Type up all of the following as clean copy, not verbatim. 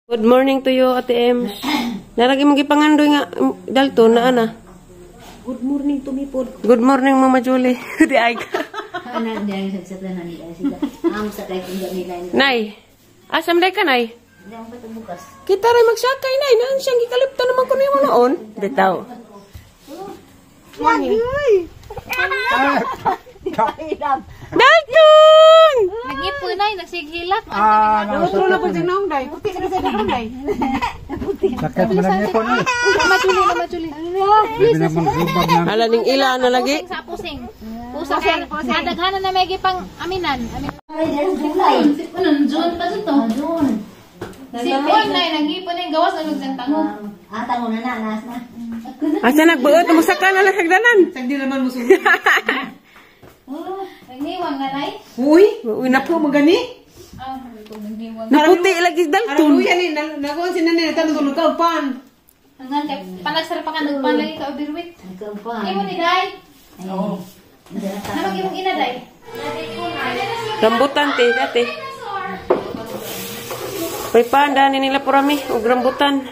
Good morning to you, Ate Ems. Naragi mong ipangandoy nga Dalton na ana. Good morning to me po. Good morning, Mama Julie. Di ay ka. Anak dia sagsatlahan nila sila. Amo sa kay kung nila. Nay, asam day ka, Nay? Hindi ako patubukas. Kita rin magsakay, Nay. Naan siyang gikalipto naman ko niyo noon. Bitaw. Morning. Dalton! Nag-ipo na, nagsigilat. Nakutro na po siyang naong, Day. Puti ka na sa naong, Day. Sakit mo lang ipon eh. Machuli. Hala ning ila na lagi. Sa pusing. Pusa kay adaghanan na may gipang aminan. June pa dito. June. Si Paul na nag-ipo na gawas ang lugsang tango. Tango na nas na. Asa nagbuot mo saka na sagdanan. Sagdi naman mo sulit. Nagniwang na nay. Uy, na po magani. Nagniwang. Naputi lagi Ano Dalton. yan eh, nakuha si nanay, tanong ka pan. Hanggang kay panagsar pa ka nagpan lagi ka obirwit. Nagkampan. Imo ni day. Oo. Ano imong ina day? Rambutan te, dati. May panda ni nila purami og rambutan.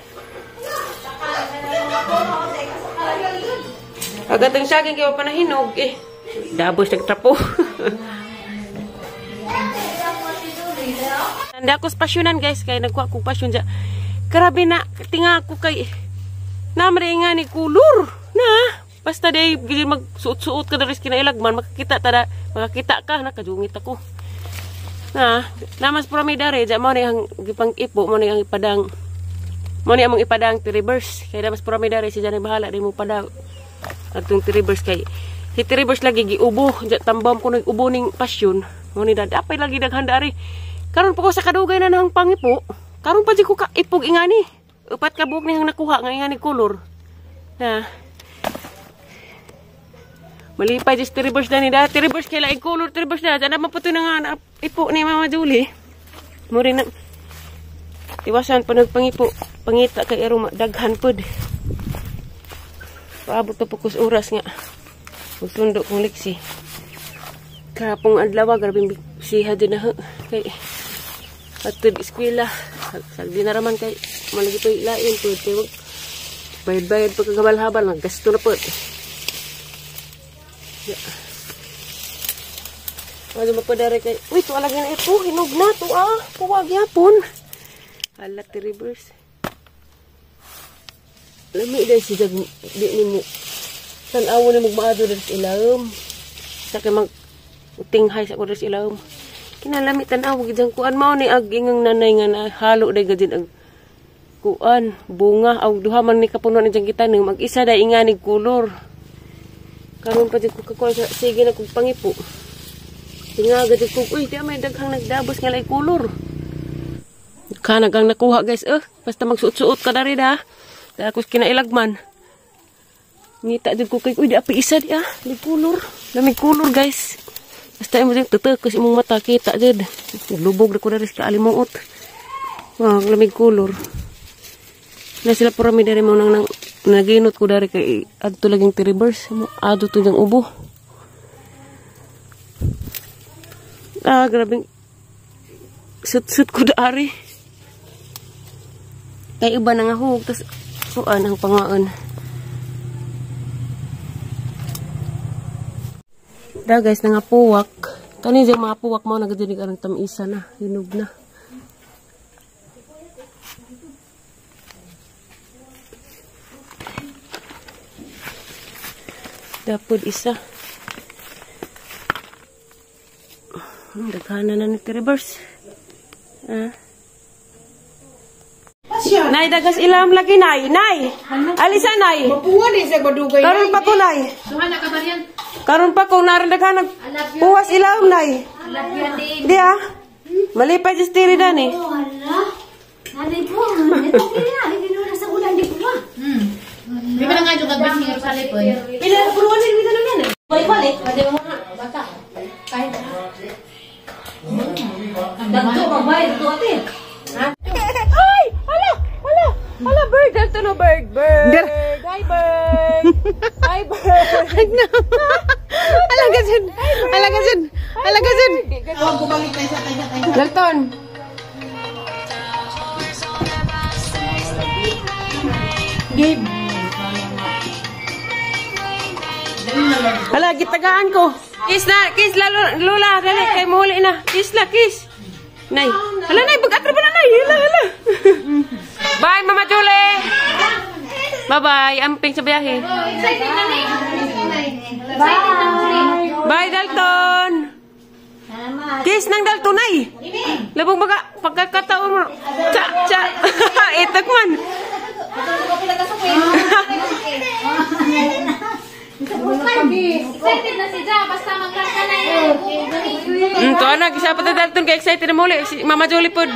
Agad ang saging kaya panahinog eh. Dabos nagtrapo. Hindi ako sa pasyonan guys, kaya nagkuha kong pasyon dyan. Grabe na, tinga ako kay namre nga ni kulur na. Basta day magsuot-suot ka daris kinailagman, makakita ka, nakajungit ako. Na, namas pura may dari, dyan mo na yung gipang ipo, mo na yung ipadang, mo na yung ipadang reverse. Kaya namas pura may dari, si dyan ay bahala, di mo padang. At yung reverse kay, si reverse lagi giubo, dyan tambam ko nag-ubo ning pasyon. Mo ni dad, apay lagi daghanda ari. Karon pa ko sa kadugay na nang pangipo, karon pa di ko ka ipog ingani. Upat ka buhok niyang nakuha, nga ingani color. Na, malipay just reverse na ni dati. Reverse kaya laing color, reverse na. Diyan naman po ito na ipo ni Mama Julie. Muri na. Iwasan pa nagpangipo. Pangita kay aroma. Daghan po. Paabot na po kus oras nga. Magtundo kong liksi. Kapong adlaw, grabing siha din na. Kay atod eskwela. Sagdi na raman kay malagi po ilain po. Kaya wag bayad-bayad po kagabal-habal. Naggasto na po. Ano mapadari kay, uy, ito alagyan na ito, hinog na ito puwag yapon. Halat ti reverse. Lami dahil siya, di ni mo, tanawo ni magmaado dahil sa ilawom. Sa kay mag-tinghay sa ko dahil sa ilawom. Kinalami tanawo, gidang kuan mao ni agingang nanay nga na halo dahil gadin ang kuan, bunga, aw duha man ni kapunuan ni dyan kita nang mag-isa dahil inganig kulor. Karon pa din ko kakuha sa sige na kong pangipo. Tingaga din ko, uy, di may daghang nagdabos nga lay kulor. Kanagang nakuha guys, basta magsuot-suot ka na rin Dahil ako kinailagman. Ngita din ko kay, uy, di api isa di di kulor. Lamig kulor guys. Basta mo din tutukos imong mata, kita din. Naglubog na ko na rin sa alimuot. Lamig kulor. Na sila purami dari mo nang naginot ko dari kay adto laging reverse mo ado to yung ubo. Grabing sut ko dari. Kay iba na nga hug tas suan ang pangaan. Da guys nga puwak. Kani jang mga puwak mo nagadinig ang tamisa na, hinog na. Dapod isa. Daghana na ni reverse. Nay, dagas ilam lagi, Nay. Nay! Alisa, Nay! Mapuwan eh sa badugay. Karon pa ko, Nay. Suhana ka ba riyan? Karon pa ko, narin daghana. Puwas ilam, Nay. Alapyan din. Di malipay just tiri dani. Oh, hala. Nanay po. Ito kaya. Ibinura sa ulan di po. Di ba nga yung kagbising sa lipon? Pila na puluan din dito lang yan. Balik-balik. Pwede mo nga. Bata. Kahit na. Dagto magbayad ito ate. Ay! Hala, bird. Dito no, bird. Hi, bird. Hi, bird. Alagasin. Huwag bumalik tayo sa tayo. Dalton. Gib. Hala, gitagaan ko. Kiss la, Lola. Dali, kay muli na. Kiss la, kiss. Nay. Hala, Nay, pag-atro ba na, Nay? Hala. Bye, Mama Julie. Bye-bye. Amping sa biyahe. Excited na ni. Bye, Dalton. Kiss ng Dalton, Nay. Labong baga, pagkakataon mo. Cha. Itak man. Excited na si Ja. Basta magkaka na yun. To anak, isa pa ta Dalton kay excited na muli. Si Mama Julie pod.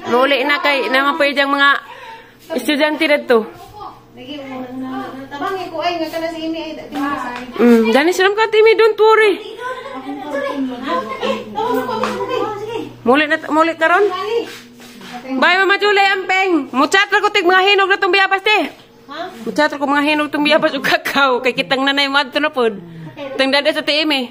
Muli na kay na mapayang mga estudyante dito. Tabangi ko ay nga kana si ini ay. Dani siram ka timi, don't worry. Muli karon. Bye Mama Julie, ampeng. Muchat ra ko tig mga hinog na tong biyabas te. Muchat ra ko mga hinog tong biyabas ug kakao kay kitang nanay madto na pod. Tang dada sa TM eh.